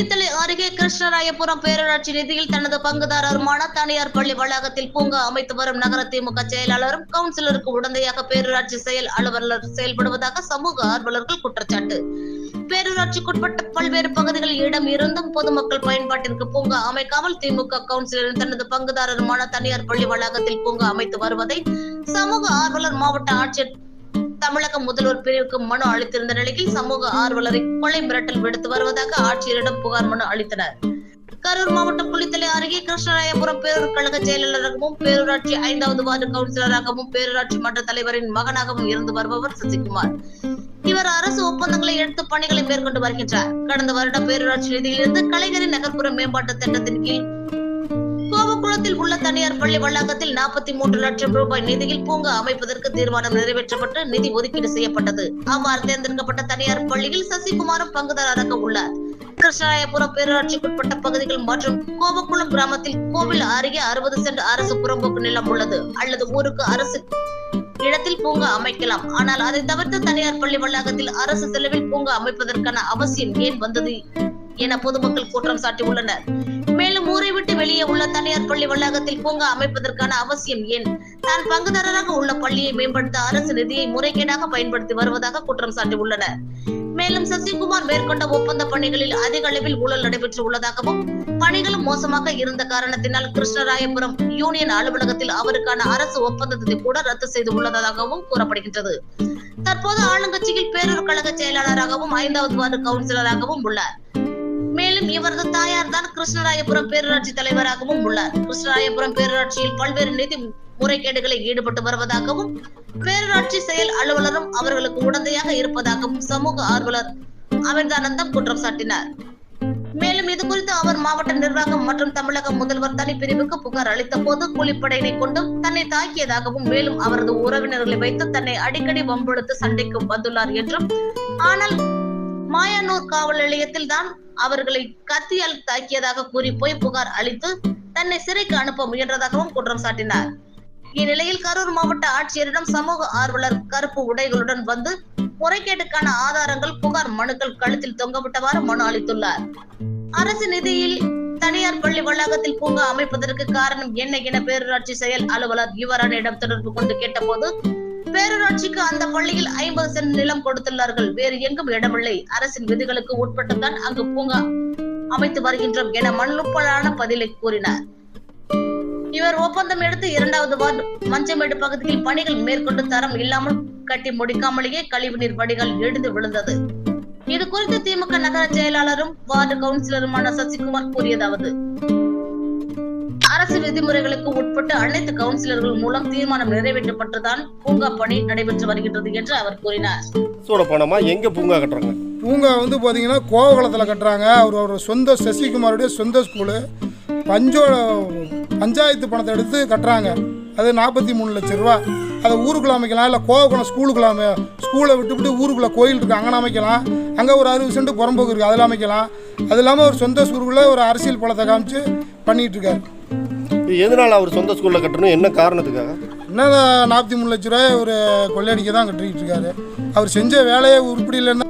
குளித்தலை அருகே கிருஷ்ணராயபுரம் பேரூராட்சி நிதியில் தனது பங்குதாரருமான தனியார் பள்ளி வளாகத்தில் பூங்கா அமைத்து வரும் நகர திமுக செயலாளரும் கவுன்சிலருக்கு உடந்தையாக பேரூராட்சி செயல் அலுவலர் செயல்படுவதாக சமூக ஆர்வலர்கள் குற்றச்சாட்டு. பேரூராட்சிக்குட்பட்ட பல்வேறு பகுதிகளில் இடம் இருந்தும் பொதுமக்கள் பயன்பாட்டிற்கு பூங்கா அமைக்காமல் திமுக கவுன்சிலர் தனது பங்குதாரருமான தனியார் பள்ளி வளாகத்தில் பூங்கா அமைத்து வருவதை சமூக ஆர்வலர் மாவட்ட ஆட்சியர் தமிழக முதல்வர் பிரிவுக்கு மனு அளித்திருந்த நிலையில் சமூக ஆர்வலரை கொலை மிரட்டல் விடுத்து வருவதாக ஆட்சியரிடம் புகார் மனு அளித்தனர். கரூர் மாவட்டம் குளித்தலை அருகே கிருஷ்ணராயபுரம் பேரூர் கழக செயலாளராகவும் பேரூராட்சி 5வது வார்டு கவுன்சிலராகவும் பேரூராட்சி மன்ற தலைவரின் மகனாகவும் இருந்து வருபவர் சசிகுமார். இவர் அரசு ஒப்பந்தங்களை எடுத்து பணிகளை மேற்கொண்டு வருகின்றார். கடந்த வருடம் பேரூராட்சி நிதியிலிருந்து கலைஞரின் நகர்ப்புற மேம்பாட்டு திட்டத்தின் கீழ் கோவக்குளத்தில் உள்ள தனியார் பள்ளி வளாகத்தில் 43 லட்சம் ரூபாய் நிதியில் பூங்கா அமைப்பதற்கு தீர்மானம் நிறைவேற்றப்பட்டு நிதி ஒதுக்கீடு செய்யப்பட்டது. அவ்வாறு தேர்ந்தெடுக்கப்பட்ட தனியார் பள்ளியில் சசிகுமாரும் பங்குதாரராக உள்ளார். கிருஷ்ணராயபுரம் பேரூராட்சிக்குட்பட்ட பகுதிகள் மற்றும் கோவக்குளம் கிராமத்தில் கோவில் அருகே 60 சென்ட் அரசு புறம்போக்கு நிலம் உள்ளது. அல்லது ஊருக்கு அரசு இடத்தில் பூங்கா அமைக்கலாம். ஆனால் அதை தவிர்த்து தனியார் பள்ளி வளாகத்தில் அரசு செலவில் பூங்கா அமைப்பதற்கான அவசியம் ஏன் வந்தது என பொதுமக்கள் குற்றம் சாட்டியுள்ளனர். மேலும் ஊரை விட்டு வெளியே உள்ள தனியார் பள்ளி வளாகத்தில் பூங்கா அமைப்பதற்கான அவசியம் ஏன்? தான் பங்குதாரராக உள்ள பள்ளியை மேம்படுத்த அரசு நிதியை முறைகேடாக பயன்படுத்தி வருவதாக குற்றம் சாட்டியுள்ளனர். மேலும் சசிகுமார் மேற்கொண்ட ஒப்பந்த பணிகளில் அதிக அளவில் ஊழல் நடைபெற்று உள்ளதாகவும் பணிகளும் மோசமாக இருந்த காரணத்தினால் கிருஷ்ணராயபுரம் யூனியன் அலுவலகத்தில் அவருக்கான அரசு ஒப்பந்தத்தை கூட ரத்து செய்து உள்ளதாகவும் கூறப்படுகின்றது. தற்போது ஆளுங்கட்சியில் பேரூர் கழக செயலாளராகவும் 5வது வார்டு கவுன்சிலராகவும் உள்ளார். மேலும் இவரது தாயார் தான் கிருஷ்ணராயபுரம் பேரூராட்சி தலைவராகவும் உள்ளார். கிருஷ்ணராயபுரம் பேரூராட்சியில் பல்வேறு நிதி முறைகேடுகளை ஈடுபட்டு வருவதாகவும் பேரூராட்சி செயல் அலுவலரும் அவர்களுக்கு உடந்தையாக இருப்பதாகவும் சமூக ஆர்வலர் அமிர்தானந்தம் குற்றம் சாட்டினார். மேலும் இது குறித்து அவர் மாவட்ட நிர்வாகம் மற்றும் தமிழக முதல்வர் தனிப்பிரிவுக்கு புகார் அளித்த போது கூலிப்படையினை கொண்டும் தன்னை தாக்கியதாகவும் மேலும் அவரது உறவினர்களை வைத்து தன்னை அடிக்கடி வம்பிழுத்து சண்டைக்கு வந்துள்ளார் என்றும், ஆனால் மாயனூர் காவல் நிலையத்தில் தான் அவர்களை கத்தியால் தாக்கியதாக கூறி போய் புகார் அளித்து தன்னை சிறைக்கு அனுப்ப முயன்றதாகவும் குற்றம் சாட்டினார். இந்நிலையில் கரூர் மாவட்ட ஆட்சியரிடம் சமூக ஆர்வலர் கருப்பு உடைகளுடன் வந்து முறைகேட்டுக்கான ஆதாரங்கள் புகார் மனுக்கள் கழுத்தில் தொங்கவிட்டவாறு மனு அளித்துள்ளார். அரசு நிதியில் தனியார் பள்ளி வளாகத்தில் பூங்கா அமைப்பதற்கு காரணம் என்ன என பேரூராட்சி செயல் அலுவலர் யுவராணியிடம் தொடர்பு கொண்டு கேட்டபோது, பேரூராட்சிக்கு அந்த பள்ளியில் 50 சென்ட் நிலம் கொடுத்துள்ளார்கள், வேறு எங்கும் இடமில்லை, அரசின் விதிகளுக்கு உட்பட்டுதான் அங்கு பூங்கா அமைத்து வருகின்றோம் என மனுப்பலான பதிலை கூறினார். இவர் ஒப்பந்தம் எடுத்து 2வது வார்டு மஞ்சமேடு பகுதியில் பணிகள் மேற்கொண்டு தரம் இல்லாமல் கட்டி முடிக்காமலேயே கழிவுநீர் வடிகால் இடிந்து விழுந்தது. இது குறித்து திமுக நகர செயலாளரும் வார்டு கவுன்சிலருமான சசிகுமார் கூறியதாவது: அரசு விதிமுறைகளுக்கு உட்பட்டு அனைத்து கவுன்சிலர்கள் மூலம் தீர்மானம் நிறைவேற்றப்பட்டுதான் பூங்கா பணி நடைபெற்று வருகின்றது என்று அவர் கூறினார். எங்க பூங்கா கட்டுறாங்க? பூங்கா பாத்தீங்கன்னா கோவகுளத்தில் கட்டுறாங்க. அவர் சொந்த சசிகுமாருடைய சொந்த ஸ்கூலு பஞ்சாயத்து பணத்தை எடுத்து கட்டுறாங்க. அது 43 லட்சம் ரூபா. அதை ஊருக்குள்ள அமைக்கலாம், இல்லை கோவகுளம் ஸ்கூலுக்குள்ள ஸ்கூலை விட்டு ஊருக்குள்ள கோயில் இருக்குது, அங்கே அமைக்கலாம். அங்கே ஒரு 60 சென்ட் புறம்போக்கு இருக்குது, அதில் அமைக்கலாம். அது இல்லாமல் ஒரு சொந்த ஸ்கூலுக்குள்ள ஒரு அரசியல் பலத்தை காமிச்சு பண்ணிட்டு இருக்காரு. எதனால அவர் சொந்த ஸ்கூல்ல கட்டணும்? என்ன காரணத்துக்காக? என்ன 43 லட்ச ரூபாய் ஒரு கொள்ளையடிக்க தான் கட்டிக்கிட்டு இருக்காரு. அவர் செஞ்ச வேலையை உருப்படி இல்லைன்னா